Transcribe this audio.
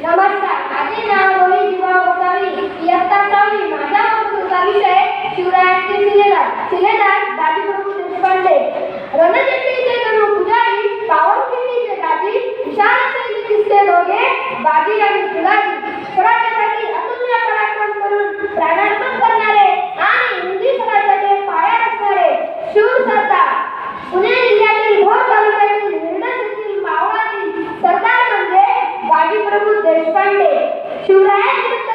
नमस्कार, माझे नाव रोहित जीवा गोसावी. इयत्ता 6वी. माझा महत्त्वाचा विषय शिवरायांचे शिलेदार बाजीप्रभू देशपांडे. रणजिंकणीचे जणू पुजारी, पावनखिंडीचे गाजी, विशाल सैन्य दिसते दोघे, बाजी आणि फुलाजी. स्वराज्यासाठी अतुल्य पराक्रम करून प्राणार्पण करणारे आणि हिंदी स्वराज्याचे पाया रचणारे शूर सरदार. पुणे जिल्ह्यातील भोर तालुक्यातील निर्णय येथील मावळातील सरदार म्हणजे बाजीप्रभू देशपांडे. शिवरायांविरुद्ध